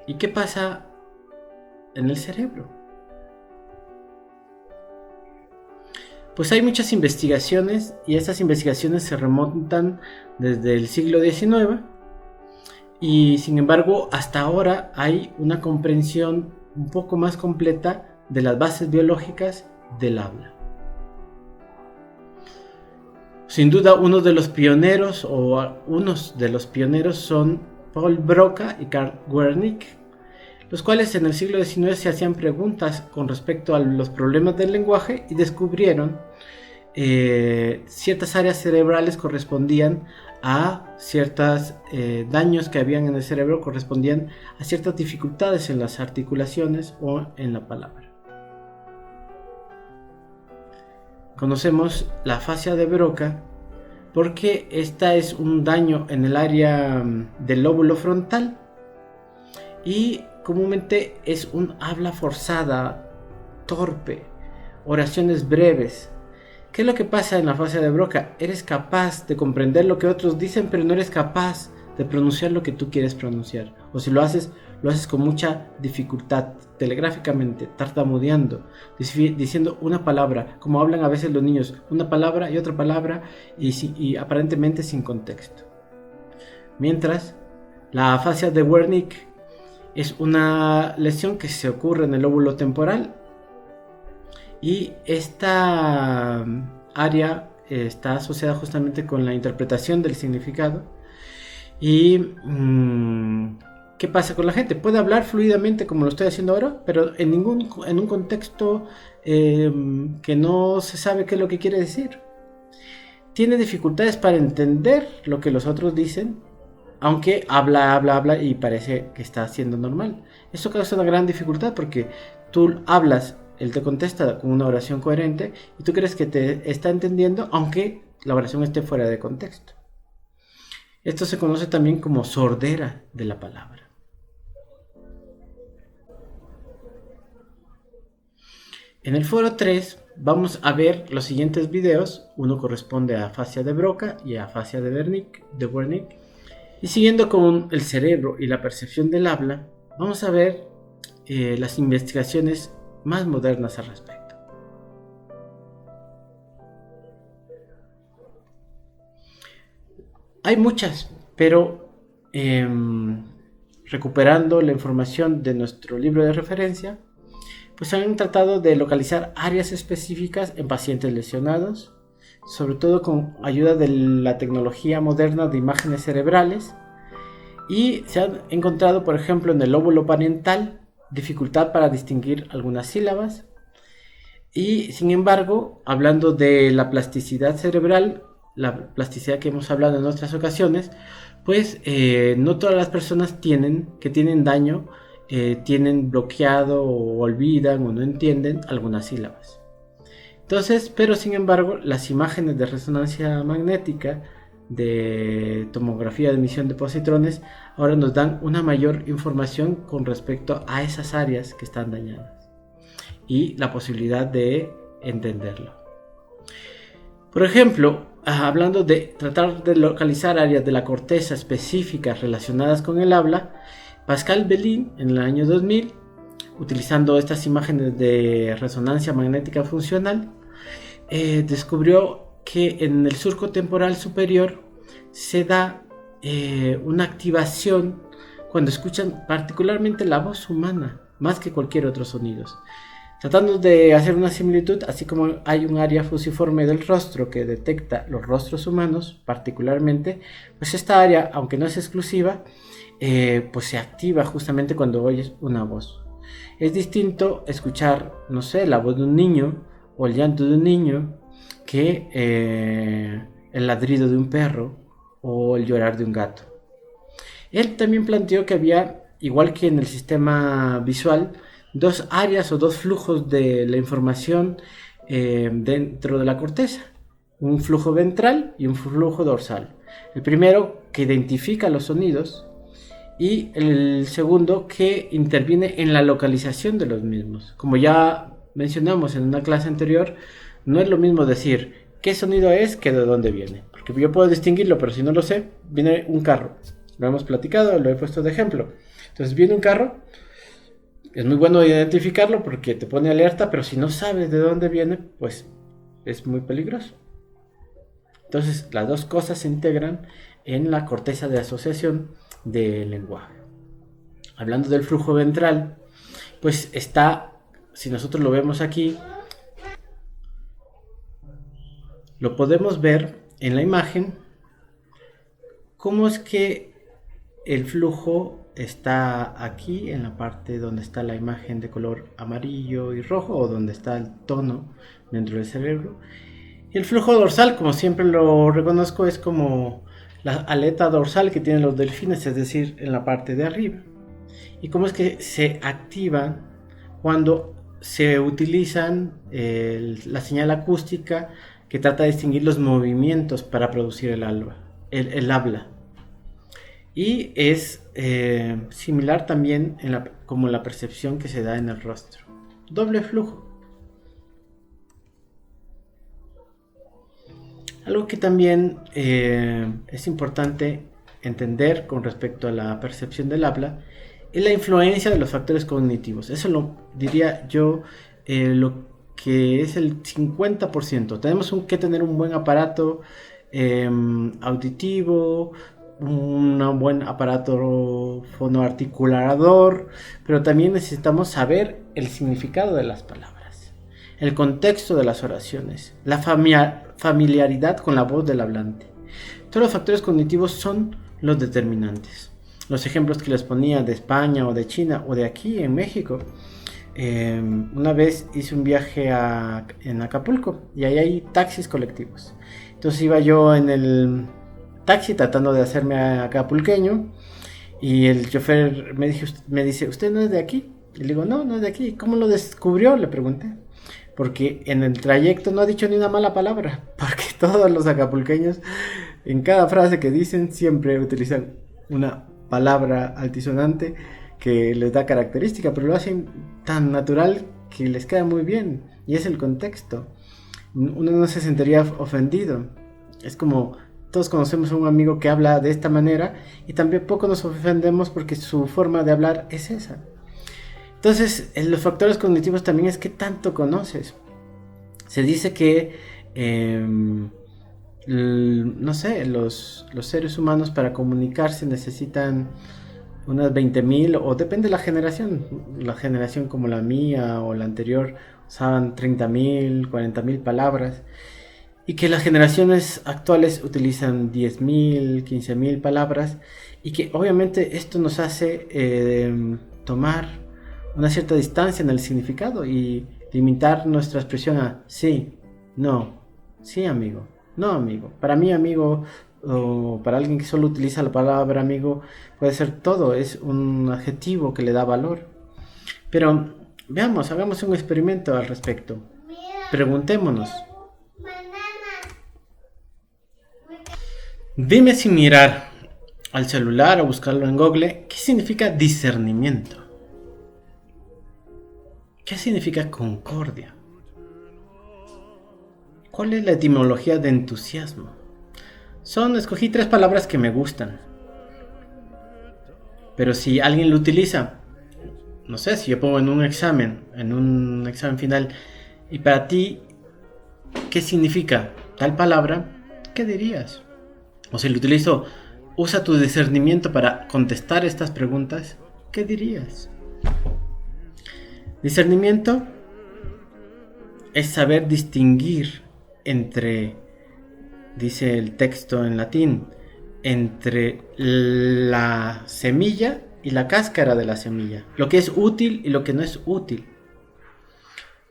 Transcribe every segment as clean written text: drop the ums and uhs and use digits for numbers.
¿Y qué pasa en el cerebro? Pues hay muchas investigaciones y estas investigaciones se remontan desde el siglo XIX y sin embargo hasta ahora hay una comprensión un poco más completa de las bases biológicas del habla. Sin duda unos de los pioneros son Paul Broca y Carl Wernicke, los cuales en el siglo XIX se hacían preguntas con respecto a los problemas del lenguaje y descubrieron ciertas áreas cerebrales correspondían a ciertos daños que habían en el cerebro, correspondían a ciertas dificultades en las articulaciones o en la palabra. Conocemos la afasia de Broca porque esta es un daño en el área del lóbulo frontal y comúnmente es un habla forzada, torpe, oraciones breves. ¿Qué es lo que pasa en la afasia de Broca? Eres capaz de comprender lo que otros dicen, pero no eres capaz de pronunciar lo que tú quieres pronunciar. O si lo haces con mucha dificultad, telegráficamente, tartamudeando, diciendo una palabra, como hablan a veces los niños, una palabra y otra palabra, y aparentemente sin contexto. Mientras, la afasia de Wernicke es una lesión que se ocurre en el lóbulo temporal, y esta área está asociada justamente con la interpretación del significado. Y ¿qué pasa con la gente? Puede hablar fluidamente como lo estoy haciendo ahora, pero en un contexto que no se sabe qué es lo que quiere decir. Tiene dificultades para entender lo que los otros dicen, aunque habla y parece que está haciendo normal. Eso causa una gran dificultad porque tú hablas, él te contesta con una oración coherente y tú crees que te está entendiendo, aunque la oración esté fuera de contexto. Esto se conoce también como sordera de la palabra. En el foro 3 vamos a ver los siguientes videos. Uno corresponde a afasia de Broca y a afasia de Wernicke. Y siguiendo con el cerebro y la percepción del habla, vamos a ver las investigaciones más modernas al respecto. Hay muchas, pero recuperando la información de nuestro libro de referencia, pues han tratado de localizar áreas específicas en pacientes lesionados, sobre todo con ayuda de la tecnología moderna de imágenes cerebrales, y se han encontrado, por ejemplo, en el lóbulo parietal, dificultad para distinguir algunas sílabas. Y sin embargo, hablando de la plasticidad cerebral, la plasticidad que hemos hablado en otras ocasiones, pues no todas las personas que tienen daño tienen bloqueado o olvidan o no entienden algunas sílabas. Entonces, pero sin embargo, las imágenes de resonancia magnética, de tomografía de emisión de positrones, ahora nos dan una mayor información con respecto a esas áreas que están dañadas y la posibilidad de entenderlo. Por ejemplo, hablando de tratar de localizar áreas de la corteza específicas relacionadas con el habla, Pascal Bellin en el año 2000, utilizando estas imágenes de resonancia magnética funcional, descubrió que en el surco temporal superior se da una activación cuando escuchan particularmente la voz humana más que cualquier otro sonido. Tratando de hacer una similitud, así como hay un área fusiforme del rostro que detecta los rostros humanos particularmente, pues esta área, aunque no es exclusiva, pues se activa justamente cuando oyes una voz. Es distinto escuchar, no sé, la voz de un niño o el llanto de un niño que el ladrido de un perro o el llorar de un gato. Él también planteó que había, igual que en el sistema visual, dos áreas o dos flujos de la información dentro de la corteza, un flujo ventral y un flujo dorsal. El primero que identifica los sonidos y el segundo que interviene en la localización de los mismos. Como ya mencionamos en una clase anterior, no es lo mismo decir qué sonido es que de dónde viene, porque yo puedo distinguirlo, pero si no lo sé, viene un carro. Lo hemos platicado, lo he puesto de ejemplo. Entonces viene un carro, es muy bueno identificarlo porque te pone alerta, pero si no sabes de dónde viene, pues es muy peligroso. Entonces las dos cosas se integran en la corteza de asociación del lenguaje. Hablando del flujo ventral, pues está, si nosotros lo vemos aquí, lo podemos ver en la imagen, cómo es que el flujo está aquí en la parte donde está la imagen de color amarillo y rojo, o donde está el tono dentro del cerebro. Y el flujo dorsal, como siempre lo reconozco, es como la aleta dorsal que tienen los delfines, es decir, en la parte de arriba. Y cómo es que se activa cuando se utilizan la señal acústica que trata de distinguir los movimientos para producir el habla. Y es similar también como la percepción que se da en el rostro. Doble flujo. Algo que también es importante entender con respecto a la percepción del habla es la influencia de los factores cognitivos. Eso lo diría yo, lo que es el 50%. Tenemos que tener un buen aparato auditivo, un buen aparato fonoarticulador, pero también necesitamos saber el significado de las palabras, el contexto de las oraciones, la familiaridad con la voz del hablante. Todos los factores cognitivos son los determinantes. Los ejemplos que les ponía de España o de China o de aquí en México. Una vez hice un viaje en Acapulco y ahí hay taxis colectivos. Entonces iba yo en el taxi tratando de hacerme acapulqueño y el chofer me dice, ¿usted no es de aquí? Y le digo, no es de aquí. ¿Cómo lo descubrió? Le pregunté. Porque en el trayecto no ha dicho ni una mala palabra, porque todos los acapulqueños en cada frase que dicen siempre utilizan una palabra altisonante que les da característica, pero lo hacen tan natural que les queda muy bien, y es el contexto. Uno no se sentiría ofendido. Es como todos conocemos a un amigo que habla de esta manera y también poco nos ofendemos porque su forma de hablar es esa. Entonces, los factores cognitivos también es qué tanto conoces. Se dice que no sé, los seres humanos para comunicarse necesitan unas 20.000, o depende de la generación como la mía o la anterior usaban 30.000, 40.000 palabras, y que las generaciones actuales utilizan 10.000, 15.000 palabras, y que obviamente esto nos hace tomar una cierta distancia en el significado y limitar nuestra expresión a sí, no, sí amigo, no amigo. Para mí amigo, o para alguien que solo utiliza la palabra amigo, puede ser todo, es un adjetivo que le da valor. Pero veamos, hagamos un experimento al respecto. Preguntémonos. Dime sin mirar al celular o buscarlo en Google, ¿qué significa discernimiento? ¿Qué significa concordia? ¿Cuál es la etimología de entusiasmo? Escogí 3 palabras que me gustan. Pero si alguien lo utiliza, no sé, si yo pongo en un examen final, y para ti, ¿qué significa tal palabra? ¿Qué dirías? O si lo utilizo, usa tu discernimiento para contestar estas preguntas, ¿qué dirías? Discernimiento es saber distinguir entre, dice el texto en latín, entre la semilla y la cáscara de la semilla, lo que es útil y lo que no es útil.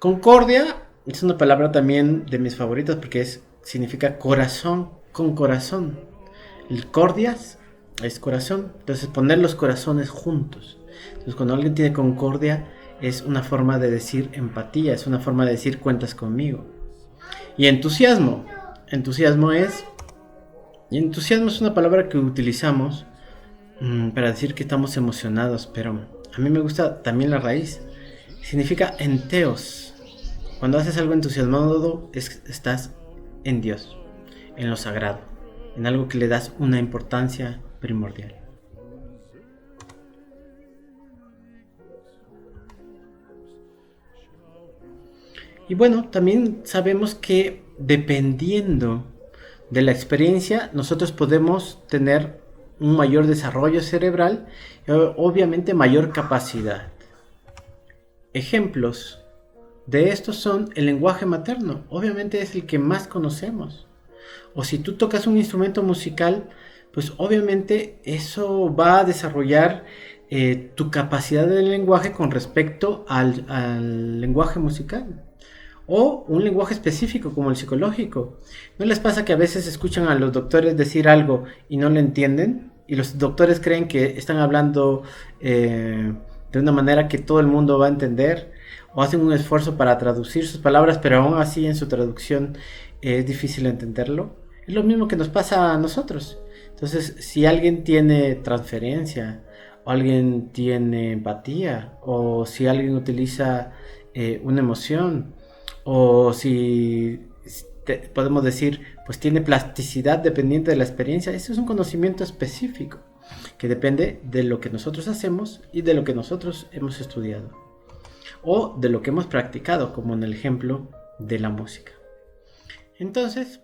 Concordia es una palabra también de mis favoritas porque significa corazón con corazón. El cordias es corazón, entonces poner los corazones juntos. Entonces cuando alguien tiene concordia es una forma de decir empatía, es una forma de decir cuentas conmigo. Y entusiasmo es una palabra que utilizamos para decir que estamos emocionados, pero a mí me gusta también la raíz. Significa enteos. Cuando haces algo entusiasmado, estás en Dios, en lo sagrado, en algo que le das una importancia primordial. Y bueno, también sabemos que dependiendo de la experiencia, nosotros podemos tener un mayor desarrollo cerebral y obviamente mayor capacidad. Ejemplos de estos son el lenguaje materno, obviamente es el que más conocemos. O si tú tocas un instrumento musical, pues obviamente eso va a desarrollar tu capacidad del lenguaje con respecto al lenguaje musical. O un lenguaje específico como el psicológico. ¿No les pasa que a veces escuchan a los doctores decir algo y no lo entienden? Y los doctores creen que están hablando de una manera que todo el mundo va a entender. O hacen un esfuerzo para traducir sus palabras, pero aún así en su traducción es difícil entenderlo. Es lo mismo que nos pasa a nosotros. Entonces, si alguien tiene transferencia, o alguien tiene empatía, o si alguien utiliza una emoción, o si podemos decir, pues tiene plasticidad dependiente de la experiencia, eso es un conocimiento específico que depende de lo que nosotros hacemos y de lo que nosotros hemos estudiado o de lo que hemos practicado, como en el ejemplo de la música. Entonces,